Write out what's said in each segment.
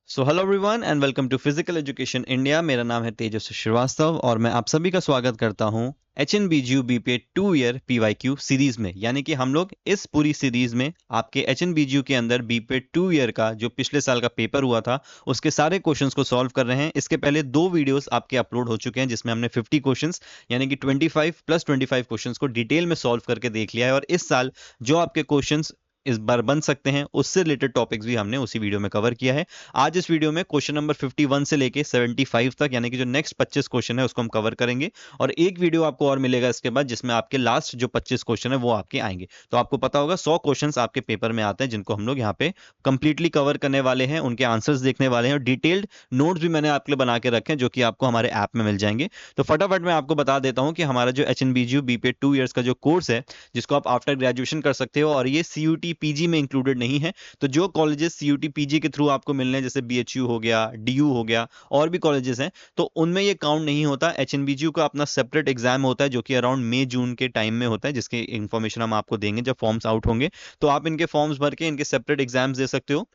So hello everyone and welcome to physical education India. मेरा नाम है तेजस्वी श्रीवास्तव और मैं आप सभी का स्वागत करता हूं HNBGU BPA 2 year PYQ series में। यानी कि हम लोग इस पूरी सीरीज में आपके HNBGU के अंदर BPA 2 ईयर का जो पिछले साल का पेपर हुआ था उसके सारे क्वेश्चंस को सॉल्व कर रहे हैं। इसके पहले 2 वीडियोस आपके अपलोड हो चुके हैं जिसमें हमने 50 क्वेश्चंस यानी कि 25 प्लस 25 क्वेश्चंस को डिटेल में सॉल्व करके देख लिया है। और इस साल जो आपके क्वेश्चंस इस बार बन सकते हैं उससे रिलेटेड टॉपिक्स भी हमने उसी वीडियो में कवर किया है। आज इस वीडियो में क्वेश्चन नंबर 51 से लेके 75 तक यानी कि जो नेक्स्ट 25 क्वेश्चन है उसको हम कवर करेंगे। और एक वीडियो आपको और मिलेगा इसके बाद जिसमें आपके लास्ट जो 25 क्वेश्चन है वो आपके आएंगे। तो आपको पता होगा 100 क्वेश्चन आपके पेपर में आते हैं जिनको हम लोग यहाँ पे कंप्लीटली कवर करने वाले हैं, उनके आंसर्स देखने वाले हैं और डिटेल्ड नोट्स भी मैंने आपके लिए बना के रखे हैं जो कि आपको हमारे ऐप में मिल जाएंगे। तो फटाफट मैं आपको बता देता हूँ कि हमारा जो HNBGU BPA 2 ईयर्स का जो कोर्स है जिसको आप आफ्टर ग्रेजुएशन कर सकते हो और ये CUT PG में इंक्लूडेड नहीं है। तो जो कॉलेजेस CUT PG के थ्रू आपको मिलने हैं जैसे BHU हो गया, DU हो गया और भी कॉलेजेस हैं तो उनमें ये काउंट नहीं होता। HNBGU का अपना सेपरेट एग्जाम होता है जो कि अराउंड मई जून के टाइम में होता है, जिसकी इन्फॉर्मेशन हम आपको देंगे जब फॉर्म्स आउट होंगे। तो आप इनके फॉर्म्स भर के इनके सेपरेट एग्जाम्स दे सकते हो।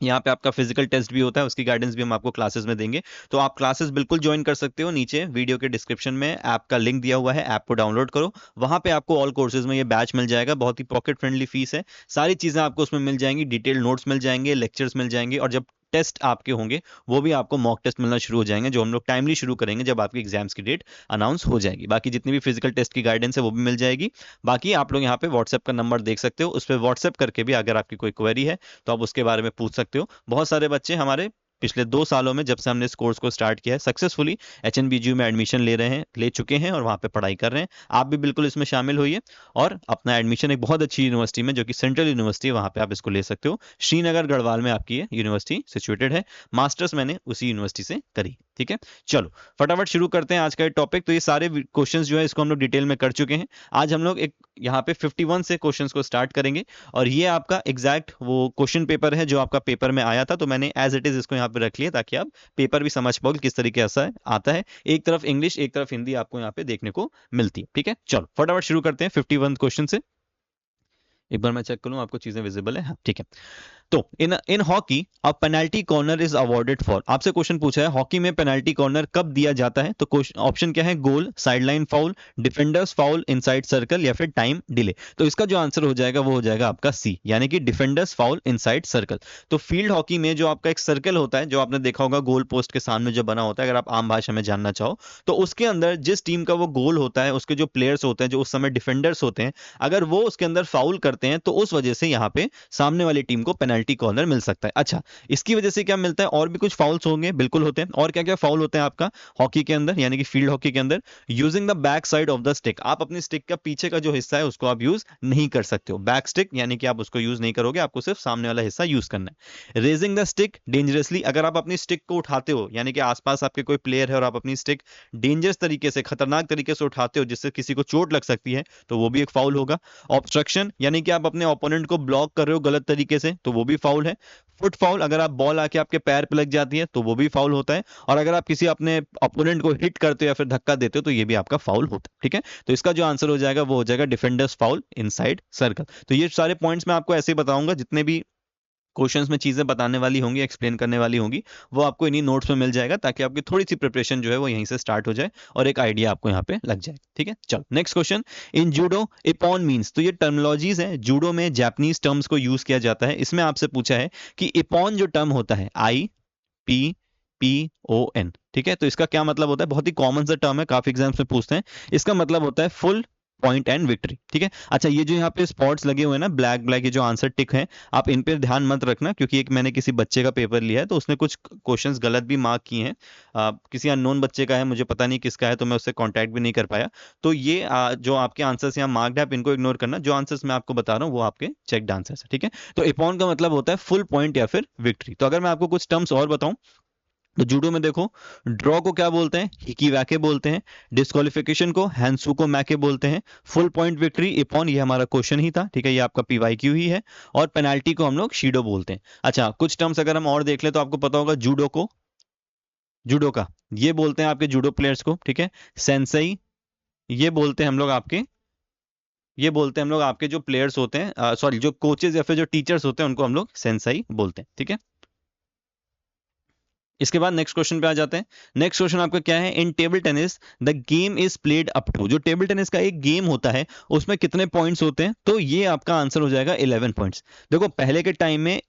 यहाँ पे आपका फिजिकल टेस्ट भी होता है, उसकी गाइडेंस भी हम आपको क्लासेस में देंगे। तो आप क्लासेस बिल्कुल ज्वाइन कर सकते हो। नीचे वीडियो के डिस्क्रिप्शन में ऐप का लिंक दिया हुआ है, ऐप को डाउनलोड करो। वहां पे आपको ऑल कोर्सेज में ये बैच मिल जाएगा, बहुत ही पॉकेट फ्रेंडली फीस है। सारी चीजें आपको उसमें मिल जाएंगी, डिटेल नोट्स मिल जाएंगे, लेक्चर्स मिल जाएंगे और जब टेस्ट आपके होंगे वो भी आपको मॉक टेस्ट मिलना शुरू हो जाएंगे जो हम लोग टाइमली शुरू करेंगे जब आपकी एग्जाम्स की डेट अनाउंस हो जाएगी। बाकी जितनी भी फिजिकल टेस्ट की गाइडेंस है वो भी मिल जाएगी। बाकी आप लोग यहाँ पे व्हाट्सएप का नंबर देख सकते हो, उस पर व्हाट्सएप करके भी अगर आपकी कोई क्वेरी है तो आप उसके बारे में पूछ सकते हो। बहुत सारे बच्चे हमारे पिछले 2 सालों में जब से हमने इस कोर्स को स्टार्ट किया है सक्सेसफुली HNBGU में एडमिशन ले चुके हैं और वहां पे पढ़ाई कर रहे हैं। आप भी बिल्कुल इसमें शामिल होइए और अपना एडमिशन एक बहुत अच्छी यूनिवर्सिटी में जो कि सेंट्रल यूनिवर्सिटी है वहां पे आप इसको ले सकते हो। श्रीनगर गढ़वाल में आपकी ये यूनिवर्सिटी सिचुएटेड है। मास्टर्स मैंने उसी यूनिवर्सिटी से करी। ठीक है, चलो फटाफट शुरू करते हैं आज का टॉपिक। तो ये सारे क्वेश्चंस जो है इसको हम लोग डिटेल में कर चुके हैं। आज हम लोग एक यहाँ पे 51 से क्वेश्चंस को स्टार्ट करेंगे और ये आपका एग्जैक्ट वो क्वेश्चन पेपर है जो आपका पेपर में आया था। तो मैंने एज इट इज इसको यहाँ पे रख लिया ताकि आप पेपर भी समझ पाओ किस तरीके से आता है। एक तरफ इंग्लिश एक तरफ हिंदी आपको यहाँ पे देखने को मिलती है। ठीक है, चलो फटाफट शुरू करते हैं 51 क्वेश्चन से। एक बार मैं चेक करूं आपको चीजें विजिबल है। हाँ, ठीक है। तो in in hockey a penalty corner is awarded for. आपसे क्वेश्चन पूछा है हॉकी में पेनल्टी कॉर्नर कब दिया जाता है। तो ऑप्शन क्या है, goal, sideline foul, defenders foul inside circle या फिर टाइम डिले। तो इसका जो आंसर हो जाएगा वो हो जाएगा आपका सी यानी कि डिफेंडर्स फाउल इनसाइड सर्कल। तो फील्ड हॉकी में जो आपका एक सर्कल होता है जो आपने देखा होगा गोल पोस्ट के सामने जो बना होता है, अगर आप आम भाषा में जानना चाहो तो उसके अंदर जिस टीम का वो गोल होता है उसके जो प्लेयर्स होते हैं जो उस समय डिफेंडर्स होते हैं, अगर वो उसके अंदर फाउल करते हैं तो उस वजह से यहाँ पे सामने वाली टीम को पेनल्टी कॉर्नर मिल सकता है। अच्छा, इसकी वजह से क्या मिलता है, और भी कुछ फाउल्स होंगे, बिल्कुल होते हैं। और क्या क्या फाउल होते हैं आपका हॉकी के अंदर यानी कि फील्ड हॉकी के अंदर, using the back side of the stick. आप अपनी स्टिक का पीछे का जो हिस्सा है उसको आप यूज नहीं कर सकते हो। बैक स्टिक यानी कि आप उसको यूज नहीं करोगे, आपको सिर्फ सामने वाला हिस्सा यूज करना है। रेजिंग द स्टिक डेंजरसली, अगर आप अपनी स्टिक को उठाते हो यानी कि आसपास आपके कोई प्लेयर है और आप अपनी स्टिक डेंजरस तरीके से, खतरनाक तरीके से उठाते हो जिससे किसी को चोट लग सकती है तो वो भी एक फाउल होगा। ऑब्स्ट्रक्शन यानी कि आप अपने ओपोनेंट को ब्लॉक कर रहे हो गलत तरीके से तो वो भी फाउल है। फुट फाउल, अगर आप बॉल आके आपके पैर पे लग जाती है तो वो भी फाउल होता है। और अगर आप किसी अपने अपोनेंट को हिट करते हो या फिर धक्का देते हो तो ये भी आपका फाउल होता है। ठीक है, तो इसका जो आंसर हो जाएगा वो हो जाएगा डिफेंडर्स फाउल इनसाइड सर्कल। तो ये सारे पॉइंट्स मैं आपको ऐसे ही बताऊंगा, जितने भी क्वेश्चंस में चीजें बताने वाली होंगी, एक्सप्लेन करने वाली होंगी, वो आपको इन्हीं नोट्स में मिल जाएगा ताकि आपकी थोड़ी सी प्रिपरेशन जो है वो यहीं से स्टार्ट हो जाए और एक आइडिया आपको यहाँ पे लग जाए। ठीक है, चलो next question. In judo ippon means, तो ये टर्मिनोलॉजीज है, जूडो में जापानीज टर्म्स को यूज किया जाता है। इसमें आपसे पूछा है कि इपॉन जो टर्म होता है IPPON, ठीक है, तो इसका क्या मतलब होता है। बहुत ही कॉमन सा टर्म है, काफी एग्जाम्स में पूछते हैं। इसका मतलब होता है फुल पॉइंट एंड विक्ट्री। ठीक है, अच्छा ये जो यहाँ पे स्पॉट्स लगे हुए हैं ना ब्लैक ब्लैक, ये जो आंसर टिक है आप इन पे ध्यान मत रखना क्योंकि एक मैंने किसी बच्चे का पेपर लिया है तो उसने कुछ क्वेश्चंस गलत भी मार्क किए हैं। किसी अननोन बच्चे का है, मुझे पता नहीं किसका है, तो मैं उससे कांटेक्ट भी नहीं कर पाया। तो ये जो आपके आंसर्स यहाँ मार्क्ड है आप इनको इग्नोर करना। जो आंसर्स मैं आपको बता रहा हूँ वो आपके चेक्ड आंसर्स है। ठीक है, तो इपॉन का मतलब होता है फुल पॉइंट या फिर विक्ट्री। तो अगर मैं आपको कुछ टर्म्स और बताऊं तो जूडो में देखो, ड्रॉ को क्या बोलते हैं, हिकी वैके बोलते हैं। डिस्क्वालिफिकेशन को हैंसू को मैके बोलते हैं। फुल पॉइंट विक्ट्री इपॉन, ये हमारा क्वेश्चन ही था। ठीक है, ये आपका PYQ ही है। और पेनाल्टी को हम लोग शीडो बोलते हैं। अच्छा, कुछ टर्म्स अगर हम और देख ले तो आपको पता होगा जूडो को, जूडो का ये बोलते हैं आपके जूडो प्लेयर्स को। ठीक है, सेंसई ये बोलते हैं हम लोग आपके, ये बोलते हैं हम लोग आपके जो प्लेयर्स होते हैं, सॉरी जो कोचेज या फिर जो टीचर्स होते हैं उनको हम लोग सेंसई बोलते हैं। ठीक है, इसके बाद नेक्स्ट क्वेश्चन पे आ जाते हैं। नेक्स्ट क्वेश्चन आपका क्या है, in table tennis the game is played up to, जो टेबल टेनिस का एक गेम होता है उसमें कितने पॉइंट्स होते हैं, तो ये आपका आंसर हो जाएगा 11 पॉइंट्स। देखो पहले के टाइम में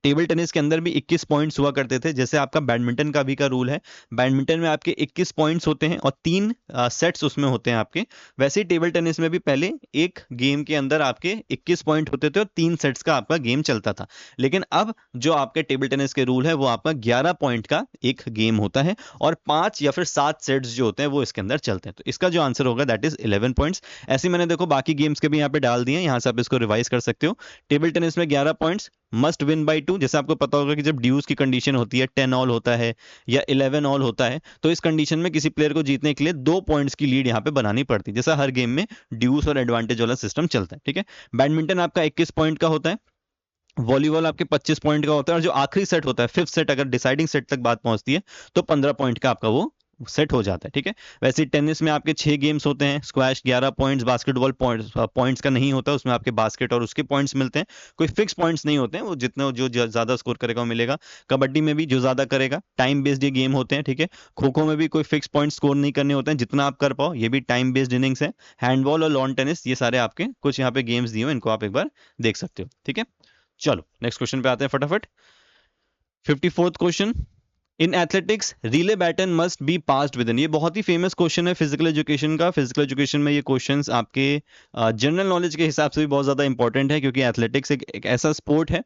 टेबल टेनिस के अंदर भी 21 पॉइंट्स हुआ करते थे, जैसे आपका बैडमिंटन का भी का रूल है, बैडमिंटन में आपके 21 पॉइंट्स होते हैं और 3 सेट्स उसमें होते हैं आपके। वैसे ही टेबल टेनिस में भी पहले एक गेम के अंदर आपके 21 पॉइंट होते थे और 3 सेट्स का आपका गेम चलता था। लेकिन अब जो आपके टेबल टेनिस के रूल है वो आपका 11 पॉइंट का एक गेम होता है और 5 या फिर 7 सेट्स जो होते हैं वो इसके अंदर चलते हैं। तो इसका जो आंसर होगा दैट इज 11 पॉइंट्स। ऐसे मैंने देखो बाकी गेम्स के भी यहाँ पे डाल दिए हैं, यहाँ से आप इसको रिवाइज कर सकते हो। टेबल टेनिस में 11 पॉइंट्स, मस्ट विन बाई 2, जैसे आपको पता होगा कि जब ड्यूज की कंडीशन होती है 10 ऑल होता है या 11 ऑल होता है, तो इस कंडीशन में किसी प्लेयर को जीतने के लिए 2 पॉइंट्स की लीड यहाँ पे बनानी पड़ती है, जैसा हर गेम में ड्यूस और एडवांटेज वाला सिस्टम चलता है। ठीक है, बैडमिंटन आपका 21 पॉइंट का होता है, वॉलीबॉल आपके 25 पॉइंट का होता है, और जो आखिरी सेट होता है फिफ्थ सेट, अगर डिसाइडिंग सेट तक बात पहुंचती है तो 15 पॉइंट का आपका वो सेट हो जाता है। ठीक है, वैसे टेनिस में आपके 6 गेम्स होते हैं, स्क्वैश 11 पॉइंट्स, बास्केटबॉल पॉइंट्स का नहीं होता, उसमें आपके बास्केट और उसके पॉइंट्स मिलते हैं, कोई फिक्स पॉइंट्स नहीं होते हैं, वो जितने जो ज्यादा स्कोर करेगा वो मिलेगा। कबड्डी में भी जो ज्यादा करेगा, टाइम बेस्ड ये गेम होते हैं। ठीक है, खो खो में भी कोई फिक्स पॉइंट स्कोर नहीं करने होते हैं, जितना आप कर पाओ, ये भी टाइम बेस्ड इनिंग्स है। हैंडबॉल और लॉन टेनिस, ये सारे आपके कुछ यहाँ पे गेम्स दिए हो, इनको आप एक बार देख सकते हो। ठीक है, चलो नेक्स्ट क्वेश्चन पे आते हैं फटाफट। 54th question, in athletics relay baton must be passed within, ये बहुत ही फेमस क्वेश्चन है फिजिकल एजुकेशन का। फिजिकल एजुकेशन में ये क्वेश्चंस आपके जनरल नॉलेज के हिसाब से भी बहुत ज़्यादा इंपॉर्टेंट है, क्योंकि एथलेटिक्स एक ऐसा स्पोर्ट है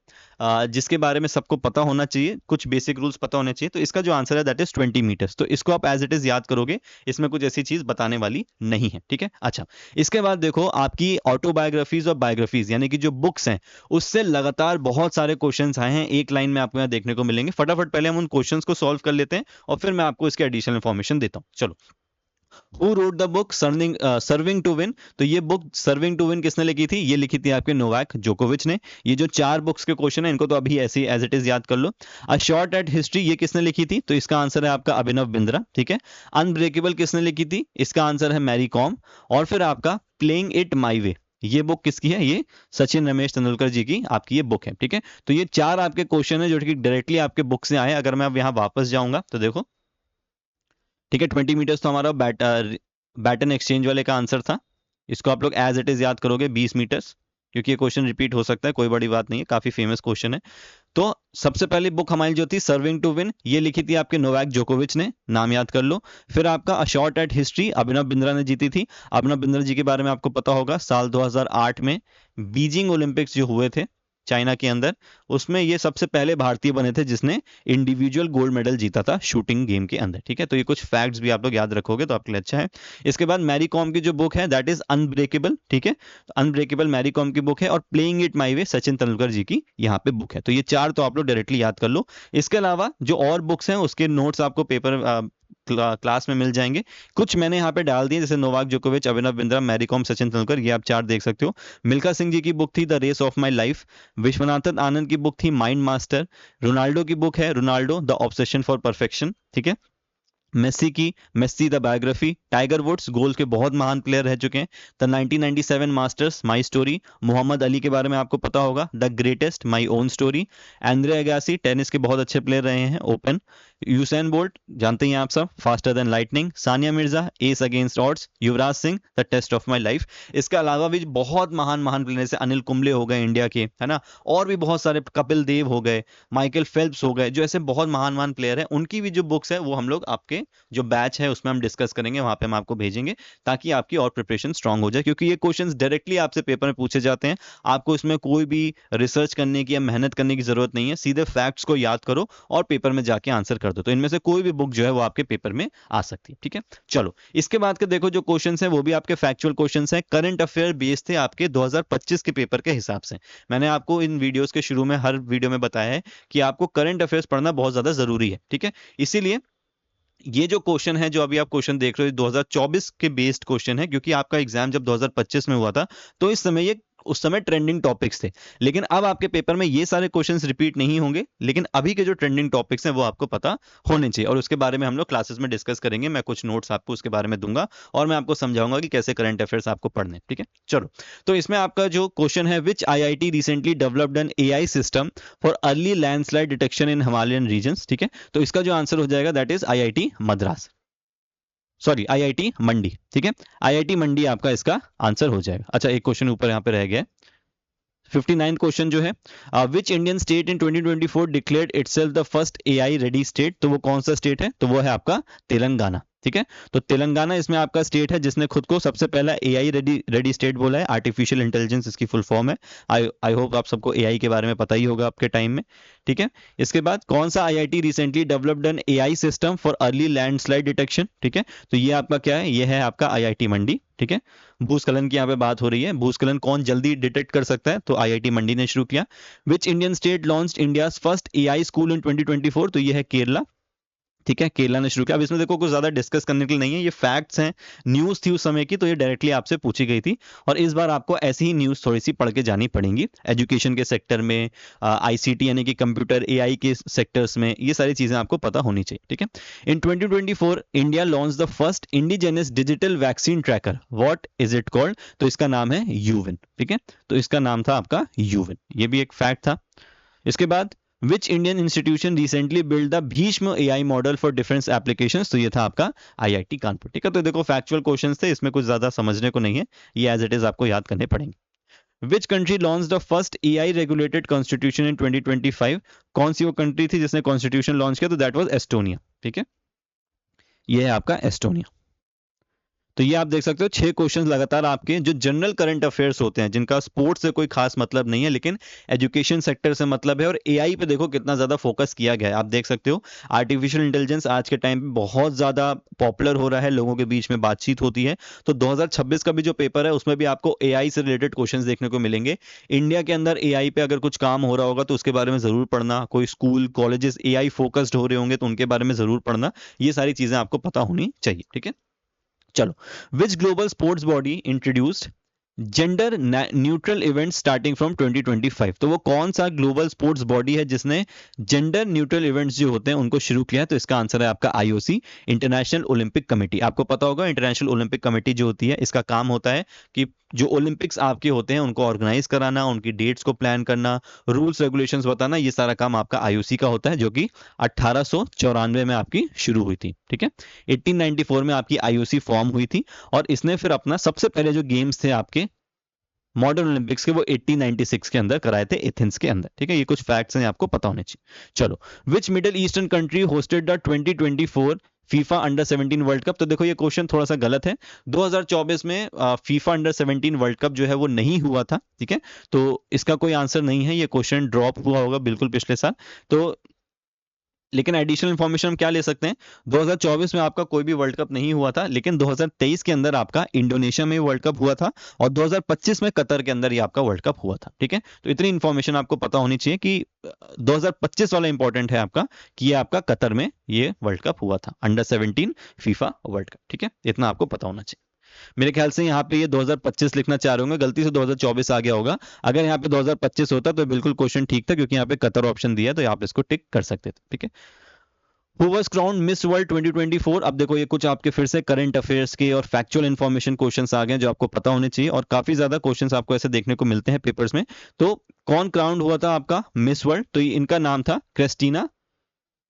जिसके बारे में सबको पता होना चाहिए, कुछ बेसिक रूल्स पता होने चाहिए। तो इसका जो आंसर है दैट इज 20 मीटर्स, तो इसको आप एज इट इज याद करोगे, इसमें कुछ ऐसी चीज बताने वाली नहीं है। ठीक है, अच्छा इसके बाद देखो आपकी ऑटोबायोग्राफीज और बायोग्राफीज यानी कि जो बुक्स हैं उससे लगातार बहुत सारे क्वेश्चंस आए हैं, एक लाइन में आपको यहाँ देखने को मिलेंगे। फटाफट पहले हम उन क्वेश्चंस को सॉल्व कर लेते हैं और फिर मैं आपको इसके एडिशनल इंफॉर्मेशन देता हूं। चलो, who wrote the book serving to win, तो ये बुक सर्विंग टू विन किसने लिखी थी, ये लिखी थी आपके नोवाक जोकोविच ने। ये जो 4 बुक्स के क्वेश्चन है इनको तो अभी ऐसे ही एज इट इज याद कर लो। अ शॉर्ट एट हिस्ट्री, ये किसने लिखी थी, तो इसका आंसर है आपका अभिनव बिंद्रा। ठीक है, अनब्रेकेबल किसने लिखी थी, इसका आंसर है मैरी कॉम। और फिर आपका प्लेइंग इट माई वे, ये बुक किसकी है, ये सचिन रमेश तेंदुलकर जी की आपकी ये बुक है। ठीक है, तो ये 4 आपके क्वेश्चन है जो कि डायरेक्टली आपके बुक से आए। अगर मैं अब यहाँ वापस जाऊंगा तो देखो, ठीक है 20 मीटर्स तो हमारा बैटन एक्सचेंज वाले का आंसर था, इसको आप लोग एज इट इज याद करोगे 20 मीटर्स, क्योंकि ये क्वेश्चन रिपीट हो सकता है, कोई बड़ी बात नहीं है, काफी फेमस क्वेश्चन है। तो सबसे पहली बुक हमारी जो थी सर्विंग टू विन, ये लिखी थी आपके नोवाक जोकोविच ने, नाम याद कर लो। फिर आपका a shot at history Abhinav Bindra ने जीती थी। अभिनव बिंद्रा जी के बारे में आपको पता होगा, साल 2008 में बीजिंग ओलंपिक्स जो हुए थे चाइना के अंदर, उसमें ये सबसे पहले भारतीय बने थे जिसने इंडिविजुअल गोल्ड मेडल जीता था शूटिंग गेम के अंदर। ठीक है, तो ये कुछ फैक्ट्स भी आप लोग याद रखोगे तो आपके लिए अच्छा है। इसके बाद मैरी कॉम की जो बुक है दैट इज अनब्रेकेबल। ठीक है, अनब्रेकेबल मैरी कॉम की बुक है, और प्लेइंग इट माई वे सचिन तेंदुलकर जी की यहाँ पे बुक है। तो ये 4 तो आप लोग डायरेक्टली याद कर लो। इसके अलावा जो और बुक्स हैं उसके नोट्स आपको पेपर क्लास में मिल जाएंगे। कुछ मैंने यहाँ पे डाल दिए, जैसे नोवाक जोकोविच, अभिनव बिंद्रा, मैरी कॉम, सचिन तेंदुलकर, ये आप 4 देख सकते हो। मिल्खा सिंह जी की बुक थी the race of my life. Viswanathan Anand की बुक थी माइंड मास्टर। रोनाल्डो की बुक है Ronaldo the obsession for perfection. ठीक है, Messi the biography. Tiger Woods golf के बहुत महान प्लेयर रह चुके हैं, the 1997 masters my story. Muhammad Ali के बारे में आपको पता होगा, the greatest my own story. Andre Agassi tennis के बहुत अच्छे प्लेयर रहे हैं, ओपन। यूसैन बोल्ट जानते हैं आप सब, faster than lightning. Sania Mirza, ace against odds. Yuvraj Singh, the test of my life. इसके अलावा भी बहुत महान महान प्लेयर जैसे अनिल कुंबले हो गए इंडिया के, है ना, और भी बहुत सारे, कपिल देव हो गए, माइकल फेल्प्स हो गए, जो ऐसे बहुत महान महान प्लेयर हैं, उनकी भी जो बुक्स है वो हम लोग आपके जो बैच है उसमें हम डिस्कस करेंगे, वहां पे हम आपको भेजेंगे ताकि आपकी और प्रिपरेशन स्ट्रांग हो जाए, क्योंकि ये क्वेश्चंस डायरेक्टली आपसे पेपर में पूछे जाते हैं। आपको इसमें कोई भी रिसर्च करने की या मेहनत करने की जरूरत नहीं है, सीधे फैक्ट्स को याद करो और पेपर में जाके आंसर कर दो। तो इनमें से कोई भी बुक जो है वो आपके पेपर में आ सकती है। ठीक है, चलो इसके बाद के देखो जो क्वेश्चन है वो भी आपके फैक्चुअल क्वेश्चन है, करंट अफेयर बेस्ड थे आपके 2025 के पेपर के हिसाब से। मैंने आपको इन वीडियोस के शुरू में हर वीडियो में बताया है कि आपको करंट अफेयर्स पढ़ना बहुत ज्यादा जरूरी है। ठीक है, इसीलिए ये जो क्वेश्चन है, जो अभी आप क्वेश्चन देख रहे हो, 2024 के बेस्ड क्वेश्चन है, क्योंकि आपका एग्जाम जब 2025 में हुआ था तो इस समय ये उस समय ट्रेंडिंग टॉपिक्स थे। लेकिन अब आपके पेपर में ये सारे क्वेश्चंस रिपीट नहीं होंगे, लेकिन अभी के जो ट्रेंडिंग टॉपिक्स हैं वो आपको पता होने चाहिए, और उसके बारे में हम लोग क्लासेस में डिस्कस करेंगे। मैं कुछ नोट्स आपको उसके बारे में दूंगा और मैं आपको समझाऊंगा कि कैसे करंट अफेयर्स आपको पढ़ने। ठीक है, चलो। तो इसमें आपका जो क्वेश्चन है, which IIT recently developed an AI system for early landslide detection in Himalayan regions. ठीक है, तो इसका जो आंसर हो जाएगा that is IIT Madras, sorry IIT Mandi. ठीक है, आईआईटी मंडी आपका इसका आंसर हो जाएगा। अच्छा, एक क्वेश्चन ऊपर यहाँ पे रह गया। 59 क्वेश्चन जो है, which Indian state in 2024 declared itself the first AI ready state. तो वो कौन सा स्टेट है, तो वो है आपका तेलंगाना। ठीक है, तो तेलंगाना इसमें आपका स्टेट है जिसने खुद को सबसे पहला एआई रेडी स्टेट बोला है। आर्टिफिशियल इंटेलिजेंस इसकी फुल फॉर्म है। आई होप आप सबको एआई के बारे में पता ही होगा आपके टाइम में। ठीक है, इसके बाद कौन सा IIT recently developed an AI system for early landslide detection. ठीक है, तो ये आपका क्या है, ये है आपका आईआईटी मंडी। ठीक है, भूस्खलन की यहाँ पे बात हो रही है, भूस्खलन कौन जल्दी डिटेक्ट कर सकता है, तो आईआईटी मंडी ने शुरू किया। Which Indian state launched India's first AI school इन 2024। तो ये है केरला। ठीक है, केरला ने शुरू किया। अब इसमें देखो कुछ ज्यादा डिस्कस करने के लिए नहीं है, ये फैक्ट्स हैं, न्यूज थी उस समय की, तो ये डायरेक्टली आपसे पूछी गई थी। और इस बार आपको ऐसी ही न्यूज थोड़ी सी पढ़ के जानी पड़ेंगी। एजुकेशन के सेक्टर में, आईसीटी यानी कि कंप्यूटर एआई के सेक्टर्स में, ये सारी चीजें आपको पता होनी चाहिए। ठीक है, इन 2024 India launch the first indigenous digital vaccine tracker, what is it called. तो इसका नाम है यूविन। ठीक है, तो इसका नाम था आपका यूविन, ये भी एक फैक्ट था। इसके बाद which Indian institution recently build the Bhishma AI model for defence applications. तो ये था आपका आईआईटी कानपुर। ठीक है, तो देखो फैक्चुअल क्वेश्चंस थे, इसमें कुछ ज्यादा समझने को नहीं है, ये एज इट इज आपको याद करने पड़ेंगे। Which country launch the first AI regulated constitution in 2025। कौन सी वो कंट्री थी जिसने कॉन्स्टिट्यूशन लॉन्च किया, तो दैट वाज एस्टोनिया। ठीक है, ये है आपका एस्टोनिया। तो ये आप देख सकते हो 6 क्वेश्चंस लगातार आपके जो जनरल करंट अफेयर्स होते हैं, जिनका स्पोर्ट्स से कोई खास मतलब नहीं है, लेकिन एजुकेशन सेक्टर से मतलब है। और एआई पे देखो कितना ज्यादा फोकस किया गया है, आप देख सकते हो। आर्टिफिशियल इंटेलिजेंस आज के टाइम पे बहुत ज्यादा पॉपुलर हो रहा है, लोगों के बीच में बातचीत होती है। तो 2026 का भी जो पेपर है उसमें भी आपको एआई से रिलेटेड क्वेश्चंस देखने को मिलेंगे। इंडिया के अंदर एआई पे अगर कुछ काम हो रहा होगा तो उसके बारे में जरूर पढ़ना। कोई स्कूल कॉलेजेस एआई फोकस्ड हो रहे होंगे तो उनके बारे में जरूर पढ़ना। ये सारी चीजें आपको पता होनी चाहिए। ठीक है, चलो। Which global sports body introduced gender neutral event starting from 2025। तो वो कौन सा ग्लोबल स्पोर्ट्स बॉडी है जिसने जेंडर न्यूट्रल इवेंट्स जो होते हैं उनको शुरू किया है, तो इसका आंसर है आपका आईओसी, इंटरनेशनल ओलंपिक कमेटी। आपको पता होगा इंटरनेशनल ओलंपिक कमेटी जो होती है, इसका काम होता है कि जो ओलंपिक्स आपके होते हैं उनको ऑर्गेनाइज कराना, उनकी डेट्स को प्लान करना, रूल्स रेगुलेशंस बताना, ये सारा काम आपका आईओसी का होता है, जो कि 1894 में आपकी शुरू हुई थी। ठीक है, 1894 में आपकी आईओसी फॉर्म हुई थी, और इसने फिर अपना सबसे पहले जो गेम्स थे आपके मॉडर्न ओलंपिक्स के, वो 1896 के अंदर कराए थे एथेंस के अंदर। ठीक है, ये कुछ फैक्ट्स हैं आपको पता होने चाहिए। चलो, which Middle Eastern country hosted the 2024 FIFA under 17 World Cup. तो देखो ये क्वेश्चन थोड़ा सा गलत है। 2024 में फीफा अंडर 17 वर्ल्ड कप जो है वो नहीं हुआ था। ठीक है, तो इसका कोई आंसर नहीं है, ये क्वेश्चन ड्रॉप हुआ होगा बिल्कुल पिछले साल। तो लेकिन एडिशनल इंफॉर्मेशन हम क्या ले सकते हैं, 2024 में आपका कोई भी वर्ल्ड कप नहीं हुआ था, लेकिन 2023 के अंदर आपका इंडोनेशिया में वर्ल्ड कप हुआ था, और 2025 में कतर के अंदर ये आपका वर्ल्ड कप हुआ था। ठीक है, तो इतनी इंफॉर्मेशन आपको पता होनी चाहिए कि 2025 वाला इंपॉर्टेंट है आपका, कि ये आपका कतर में ये वर्ल्ड कप हुआ था, अंडर 17 फीफा वर्ल्ड कप। ठीक है, इतना आपको पता होना चाहिए। मेरे ख्याल से यहाँ पे ये 2025 लिखना चाह रहे होंगे, गलती से 2024 आ गया होगा। अगर यहाँ पे 2025 होता तो बिल्कुल क्वेश्चन ठीक था, क्योंकि यहाँ पे कतर ऑप्शन दिया, तो आप इसको टिक कर सकते थे। ठीक है, who was crowned miss World 2024। अब देखो ये कुछ आपके फिर से करंट अफेयर्स के और फैक्चुअल इंफॉर्मेशन क्वेश्चंस आ गए जो आपको पता होने चाहिए, और काफी ज्यादा क्वेश्चंस आपको ऐसे देखने को मिलते हैं पेपर्स में। तो कौन क्राउन्ड हुआ था आपका मिस वर्ल्ड, तो इनका नाम था क्रिस्टीना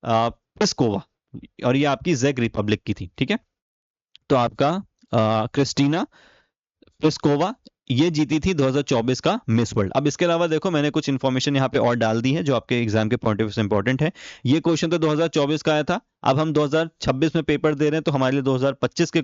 प्लिस्कोवा, और ये आपकी जेक रिपब्लिक की थी। ठीक है, तो आपका क्रिस्टीना प्लिस्कोवा ये जीती थी 2024 का मिस वर्ल्ड। अब इसके अलावा देखो मैंने कुछ इंफॉर्मेशन यहाँ पे और डाल दी है जो आपके एग्जाम के पॉइंट ऑफ व्यू से इंपॉर्टेंट है। ये क्वेश्चन तो 2024 का आया था, अब हम 2026 में पेपर दे रहे हैं, तो हमारे लिए 2025 के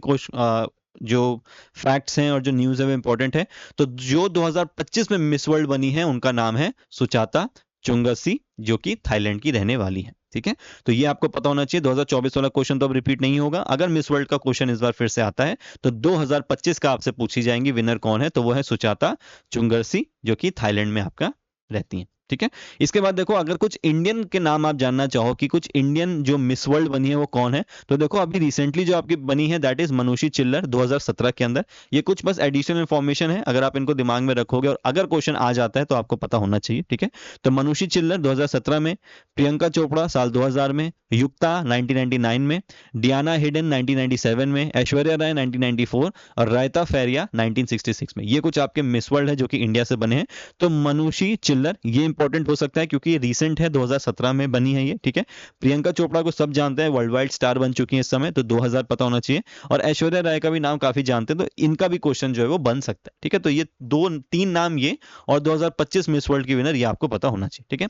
जो फैक्ट्स हैं और जो न्यूज़ है वो इंपॉर्टेंट है। तो जो 2025 में मिस वर्ल्ड बनी है उनका नाम है सुचाता चुंगसी, जो कि थाईलैंड की रहने वाली है। ठीक है, तो ये आपको पता होना चाहिए। 2024 वाला क्वेश्चन तो अब रिपीट नहीं होगा। अगर मिस वर्ल्ड का क्वेश्चन इस बार फिर से आता है तो 2025 का आपसे पूछी जाएंगी विनर कौन है, तो वो है सुचाता चुंगसी, जो कि थाईलैंड में आपका रहती हैं। ठीक है। इसके बाद देखो, अगर कुछ इंडियन के नाम आप जानना चाहो कि कुछ इंडियन जो मिस वर्ल्ड बनी है वो कौन है, तो देखो अभी रिसेंटली जो आपकी बनी है दैट इज मनुषी चिल्लर 2017 के अंदर। ये कुछ बस एडिशनल इंफॉर्मेशन है, अगर आप इनको दिमाग में रखोगे और अगर क्वेश्चन आ जाता है तो आपको पता होना चाहिए। ठीक है, तो मनुषी चिल्लर 2017 में, प्रियंका चोपड़ा साल 2000 में, युक्ता 1999 में, डियाना हिडन 1997 में, ऐश्वर्या राय 1994 और रायता फेरिया 1966 में। ये कुछ आपके मिस वर्ल्ड है जो कि इंडिया से बने हैं। तो मनुषी चिल्लर ये इंपॉर्टेंट हो सकता है क्योंकि ये रिसेंट है, 2017 में बनी है ये। ठीक है, प्रियंका चोपड़ा को सब जानते हैं, वर्ल्ड वाइड स्टार बन चुकी है इस समय, तो 2000 पता होना चाहिए। और ऐश्वर्या राय का भी नाम काफी जानते हैं, तो इनका भी क्वेश्चन जो है वो बन सकता है। ठीक है, तो ये दो तीन नाम ये, और 2025 मिस वर्ल्ड की विनर ये आपको पता होना चाहिए। ठीक है,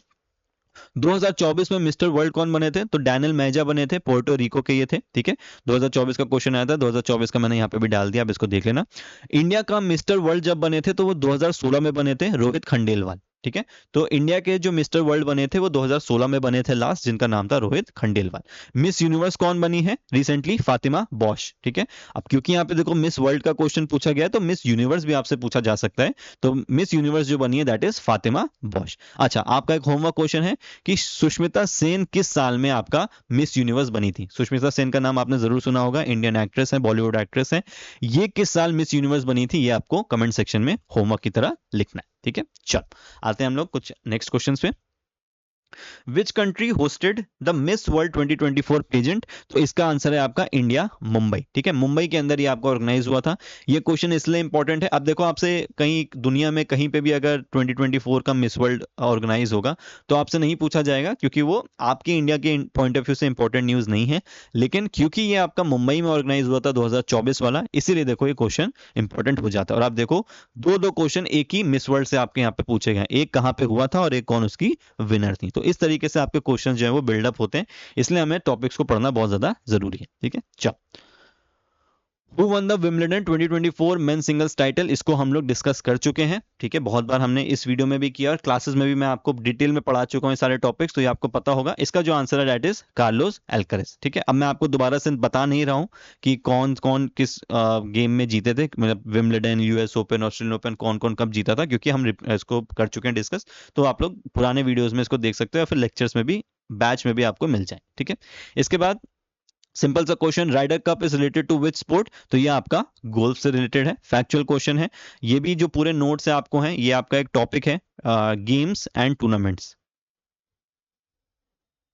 2024 में मिस्टर वर्ल्ड कौन बने थे, तो डैनियल मेजा बने थे, पोर्टो रिको के ये थे। ठीक है, 2024 का क्वेश्चन आया था, 2024 का मैंने यहाँ पे भी डाल दिया, आप इसको देख लेना। इंडिया का मिस्टर वर्ल्ड जब बने थे तो वो 2016 में बने थे, रोहित खंडेलवाल। ठीक है, तो इंडिया के जो मिस्टर वर्ल्ड बने थे वो 2016 में बने थे लास्ट, जिनका नाम था रोहित खंडेलवाल। मिस यूनिवर्स कौन बनी है रिसेंटली, फातिमा बॉश। ठीक है, अब क्योंकि यहाँ पे देखो मिस वर्ल्ड का क्वेश्चन पूछा गया है तो मिस यूनिवर्स भी आपसे पूछा जा सकता है, तो मिस यूनिवर्स जो बनी है दैट इज फातिमा बॉश। अच्छा, आपका एक होमवर्क क्वेश्चन है कि सुष्मिता सेन किस साल में आपका मिस यूनिवर्स बनी थी। सुष्मिता सेन का नाम आपने जरूर सुना होगा, इंडियन एक्ट्रेस है, बॉलीवुड एक्ट्रेस है। ये किस साल मिस यूनिवर्स बनी थी, ये आपको कमेंट सेक्शन में होमवर्क की तरह लिखना है। ठीक है, चल आते हैं हम लोग कुछ नेक्स्ट क्वेश्चन पे। Which country hosted the Miss World 2024 pageant, तो इसका आंसर है आपका इंडिया, मुंबई। ठीक है, मुंबई के अंदर ये आपका ऑर्गेनाइज हुआ था। ये क्वेश्चन इसलिए इंपॉर्टेंट है, अब देखो आपसे कहीं दुनिया में कहीं पे भी अगर 2024 का मिस वर्ल्ड ऑर्गेनाइज होगा तो आपसे नहीं पूछा जाएगा क्योंकि वो आपकी इंडिया के पॉइंट ऑफ व्यू से इंपॉर्टेंट न्यूज नहीं है। लेकिन क्योंकि ये आपका मुंबई में ऑर्गेनाइज हुआ था 2024 वाला, इसीलिए देखो ये क्वेश्चन इंपॉर्टेंट हो जाता है। और आप देखो दो दो क्वेश्चन एक ही मिस वर्ल्ड से आपके यहाँ पे पूछे गए, एक कहाँ पे हुआ था और एक कौन उसकी विनर थी। तो इस तरीके से आपके क्वेश्चन जो है वो बिल्डअप होते हैं, इसलिए हमें टॉपिक्स को पढ़ना बहुत ज्यादा जरूरी है। ठीक है, चल who one the Wimbledon 2024 main singles title, इसको हम लोग डिस्कस कर चुके हैं। ठीक है, बहुत बार हमने इस वीडियो में भी किया और क्लासेस में भी मैं आपको डिटेल में पढ़ा चुका हूँ सारे टॉपिक्स, तो ये आपको पता होगा। इसका जो आंसर है दैट इज कार्लोस अल्करेज। ठीक है, अब मैं आपको दोबारा से बता नहीं रहा हूँ कि कौन कौन किस गेम में जीते थे, मतलब Wimbledon, US open, Australian open कौन कौन कब जीता था, क्योंकि हम इसको कर चुके हैं डिस्कस। तो आप लोग पुराने वीडियोज में इसको देख सकते हो या फिर लेक्चर्स में भी, बैच में भी आपको मिल जाए। ठीक है, इसके बाद सिंपल सा question, Ryder cup is related to which sport, तो ये आपका गोल्फ से रिलेटेड है, फैक्चुअल क्वेश्चन है। ये भी जो पूरे नोट्स है आपको हैं, ये आपका एक टॉपिक है, games and tournaments,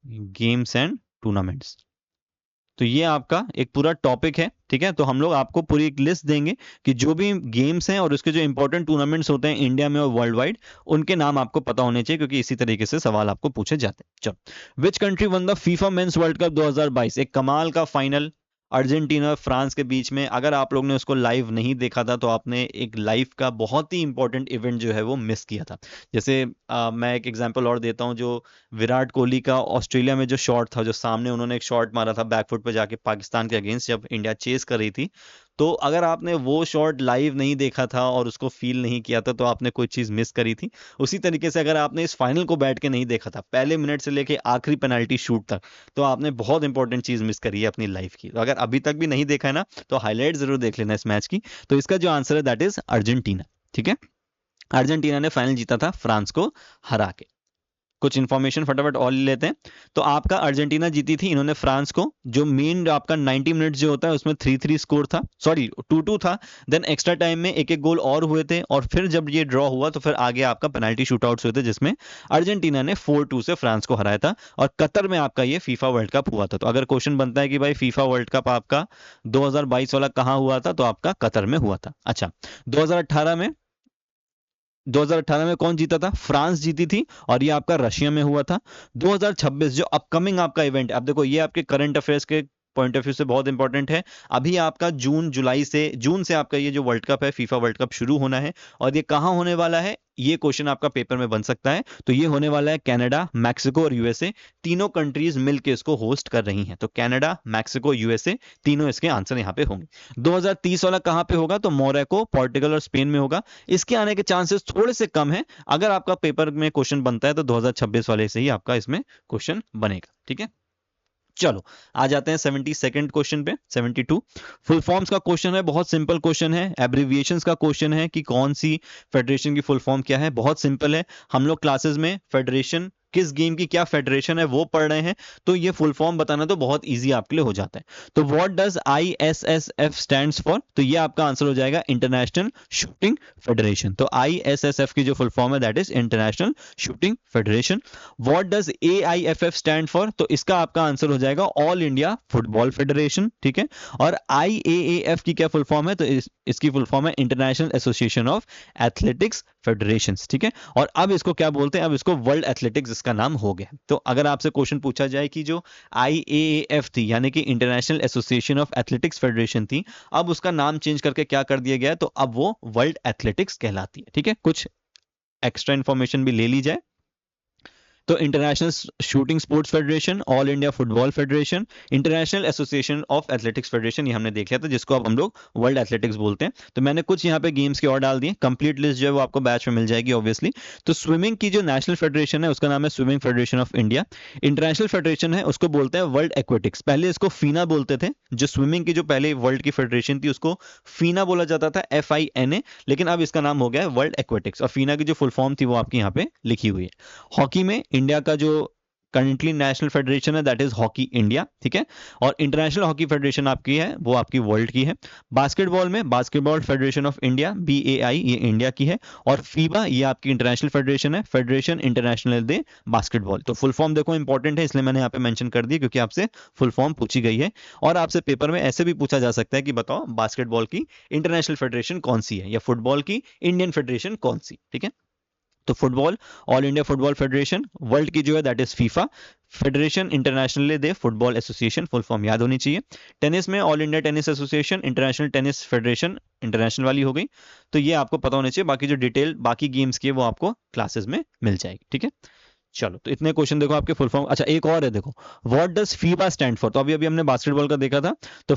games and tournaments, तो ये आपका एक पूरा टॉपिक है। ठीक है, तो हम लोग आपको पूरी एक लिस्ट देंगे कि जो भी गेम्स हैं और उसके जो इंपॉर्टेंट टूर्नामेंट्स होते हैं इंडिया में और वर्ल्ड वाइड, उनके नाम आपको पता होने चाहिए क्योंकि इसी तरीके से सवाल आपको पूछे जाते हैं। चलो, which country one the FIFA mains world cup 2022, एक कमाल का फाइनल अर्जेंटीना और फ्रांस के बीच में। अगर आप लोग ने उसको लाइव नहीं देखा था तो आपने एक लाइव का बहुत ही इंपॉर्टेंट इवेंट जो है वो मिस किया था। जैसे मैं एक एग्जांपल और देता हूं, जो विराट कोहली का ऑस्ट्रेलिया में जो शॉट था, जो सामने उन्होंने एक शॉट मारा था बैकफुट पे जाके पाकिस्तान के अगेंस्ट, जब इंडिया चेस कर रही थी, तो अगर आपने वो शॉट लाइव नहीं देखा था और उसको फील नहीं किया था तो आपने कोई चीज मिस करी थी। उसी तरीके से अगर आपने इस फाइनल को बैठ के नहीं देखा था, पहले मिनट से लेके आखिरी पेनल्टी शूट तक, तो आपने बहुत इंपॉर्टेंट चीज मिस करी है अपनी लाइफ की। तो अगर अभी तक भी नहीं देखा है ना, तो हाईलाइट जरूर देख लेना इस मैच की। तो इसका जो आंसर है दैट इज अर्जेंटीना। ठीक है, अर्जेंटीना ने फाइनल जीता था फ्रांस को हरा के। कुछ इंफॉर्मेशन फटाफट और ले लेते हैं। तो आपका अर्जेंटीना जीती थी, इन्होंने फ्रांस को। जो मेन आपका 90 मिनट जो होता है उसमें 3-3 स्कोर था, सॉरी 2-2 था। देन एक्स्ट्रा टाइम में एक एक गोल और हुए थे, और फिर जब ये ड्रॉ हुआ तो फिर आगे आपका पेनल्टी शूटआउट्स हुए थे जिसमें अर्जेंटीना ने 4-2 से फ्रांस को हराया था। और कतर में आपका ये फीफा वर्ल्ड कप हुआ था। तो अगर क्वेश्चन बनता है कि भाई फीफा वर्ल्ड कप आपका 2022 वाला कहाँ हुआ था, तो आपका कतर में हुआ था। अच्छा, 2018 में कौन जीता था, फ्रांस जीती थी, और ये आपका रशिया में हुआ था। 2026 जो अपकमिंग आपका इवेंट, अब देखो ये आपके करंट अफेयर्स के पॉइंट ऑफ व्यू से बहुत इंपॉर्टेंट है। अभी आपका जून से आपका ये जो वर्ल्ड कप है, फीफा वर्ल्ड कप शुरू होना है, और ये कहां होने वाला है, ये क्वेश्चन आपका पेपर में बन सकता है। तो ये होने वाला है कनाडा, मैक्सिको और यूएसए, तीनों कंट्रीज मिलकर इसको होस्ट कर रही हैं। तो कनाडा, मैक्सिको, यूएसए, तीनों इसके आंसर यहां पे होंगे। 2030 वाला कहां पे होगा, तो मोरक्को, पोर्टुगल और स्पेन में होगा। इसके आने के चांसेस थोड़े से कम है। अगर आपका पेपर में क्वेश्चन बनता है तो 2026 वाले से ही आपका इसमें क्वेश्चन बनेगा। ठीक है, चलो आ जाते हैं 72nd क्वेश्चन पे। 72 फुल फॉर्म्स का क्वेश्चन है, बहुत सिंपल क्वेश्चन है। एब्रिविएशंस का क्वेश्चन है कि कौन सी फेडरेशन की फुल फॉर्म क्या है, बहुत सिंपल है। हम लोग क्लासेस में फेडरेशन, किस गेम की क्या फेडरेशन है वो पढ़ रहे हैं, तो ये फुल फॉर्म बताना तो बहुत इजी आपके लिए हो जाता है। तो what does ISSF stands for, तो ये आपका आंसर हो जाएगा इंटरनेशनल शूटिंग फेडरेशन। तो ISSF की जो फुल फॉर्म है that is international shooting federation. What does AIFF stand for, तो इसका आपका आंसर हो जाएगा ऑल इंडिया फुटबॉल फेडरेशन, ठीक है। और IAAF की क्या फुल फॉर्म है, तो इसकी फुल फॉर्म है international association of athletics federations, ठीक है। और अब इसको क्या बोलते हैं, अब इसको वर्ल्ड एथलेटिक्स इसका नाम हो गया। तो अगर आपसे क्वेश्चन पूछा जाए कि जो IAAF थी यानी कि international association of athletics federation थी, अब उसका नाम चेंज करके क्या कर दिया गया, तो अब वो वर्ल्ड एथलेटिक्स कहलाती है, ठीक है। कुछ एक्स्ट्रा इंफॉर्मेशन भी ले ली जाए तो international shooting sports federation, all India football federation, international association of athletics federation, ये हमने देख लिया था, जिसको अब हम लोग वर्ल्ड एथलेटिक्स बोलते हैं। तो मैंने कुछ यहाँ पे गेम्स के और डाल दिए, कंप्लीट लिस्ट जो है वो आपको बैच में मिल जाएगी ऑब्वियसली। तो स्विमिंग की जो नेशनल फेडरेशन है उसका नाम है swimming federation of India. International federation है उसको बोलते हैं वर्ल्ड एक्वेटिक्स, पहले इसको फीना बोलते थे। जो स्विमिंग की जो पहले वर्ल्ड की फेडरेशन थी उसको फीना बोला जाता था, FINA, लेकिन अब इसका नाम हो गया है वर्ल्ड एक्वेटिक्स। और फीना की जो फुल फॉर्म थी वो आपकी यहाँ पे लिखी हुई है। हॉकी में इंडिया का जो करंटली नेशनल फेडरेशन है दैट इज हॉकी इंडिया, ठीक है। और इंटरनेशनल हॉकी फेडरेशन आपकी है वो आपकी वर्ल्ड की है। बास्केटबॉल में basketball federation of India, BAI, ये इंडिया की है। और फीबा ये आपकी इंटरनेशनल फेडरेशन है, फेडरेशन इंटरनेशनल दे बास्केटबॉल। तो फुल फॉर्म देखो इंपॉर्टेंट है, इसलिए मैंने यहाँ पे मेंशन कर दी क्योंकि आपसे फुल फॉर्म पूछी गई है। और आपसे पेपर में ऐसे भी पूछा जा सकता है कि बताओ बास्केटबॉल की इंटरनेशनल फेडरेशन कौन सी है, या फुटबॉल की इंडियन फेडरेशन कौन सी, ठीक है। तो football all India football federation, world की जो है that is FIFA, federation international they football association, full form याद होनी चाहिए। टेनिस में all India tennis association, international tennis federation, international वाली हो गई। तो ये आपको पता होना चाहिए, बाकी जो डिटेल बाकी गेम्स की है वो आपको क्लासेस में मिल जाएगी, ठीक है। चलो तो इतने क्वेश्चन देखो आपके फुल फॉर्म। अच्छा एक और है देखो, what does FIBA stand for, तो अभी अभी हमने बास्केटबॉल का देखा था, तो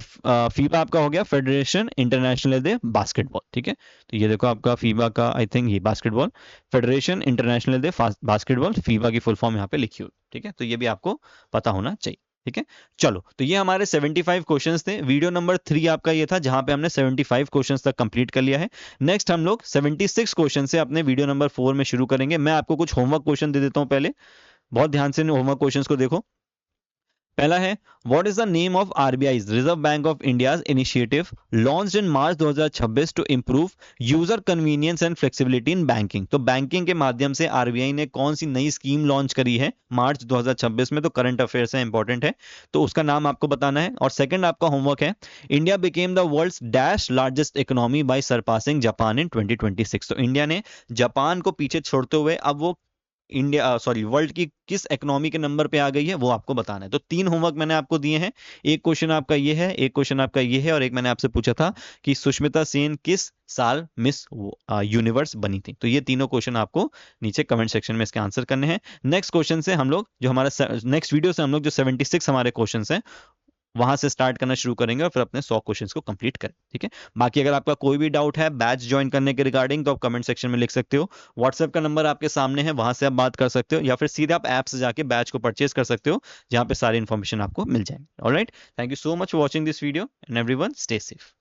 फीबा आपका हो गया फेडरेशन इंटरनेशनल दे बास्केटबॉल, ठीक है। तो ये देखो आपका फीबा का आई थिंक ये बास्केटबॉल, फेडरेशन इंटरनेशनल दे बास्केटबॉल, फीबा की फुल फॉर्म यहाँ पे लिखी हुई, ठीक है। तो ये भी आपको पता होना चाहिए, ठीक है। चलो तो ये हमारे 75 क्वेश्चंस थे। वीडियो नंबर 3 आपका ये था जहां पे हमने 75 क्वेश्चंस तक कंप्लीट कर लिया है। नेक्स्ट हम लोग 76 क्वेश्चन से अपने वीडियो नंबर 4 में शुरू करेंगे। मैं आपको कुछ होमवर्क क्वेश्चन दे देता हूं पहले, बहुत ध्यान से होमवर्क क्वेश्चंस को देखो। पहला है, what is the name of RBI's Reserve Bank of India's initiative launched in March 2026 to improve user convenience and flexibility in banking. तो बैंकिंग के माध्यम से RBI ने कौन सी नई स्कीम लॉन्च करी है मार्च 2026 में, तो करंट अफेयर्स है, इंपॉर्टेंट है, तो उसका नाम आपको बताना है। और सेकंड आपका होमवर्क है, India became the world's dash largest economy by surpassing Japan in 2026। तो इंडिया ने जापान को पीछे छोड़ते हुए अब वो वर्ल्ड की किस इकोनॉमी के नंबर पे आ गई है वो आपको बताना है। तो 3 होमवर्क मैंने आपको दिए हैं, एक क्वेश्चन आपका ये है, एक क्वेश्चन आपका ये है, और एक मैंने आपसे पूछा था कि सुष्मिता सेन किस साल मिस यूनिवर्स बनी थी। तो ये तीनों क्वेश्चन आपको नीचे कमेंट सेक्शन में इसके आंसर करने हैं। नेक्स्ट क्वेश्चन से हम लोग जो हमारा नेक्स्ट वीडियो से हम लोग जो 76 हमारे क्वेश्चन हैं वहां से स्टार्ट करना शुरू करेंगे और फिर अपने 100 क्वेश्चंस को कंप्लीट करें, ठीक है। बाकी अगर आपका कोई भी डाउट है बैच ज्वाइन करने के रिगार्डिंग तो आप कमेंट सेक्शन में लिख सकते हो। व्हाट्सएप का नंबर आपके सामने है, वहां से आप बात कर सकते हो, या फिर सीधे आप ऐप से जाके बैच को परचेज कर सकते हो जहां पे सारी इन्फॉर्मेशन आपको मिल जाएगी। Alright, thank you so much for watching this video and everyone stay safe.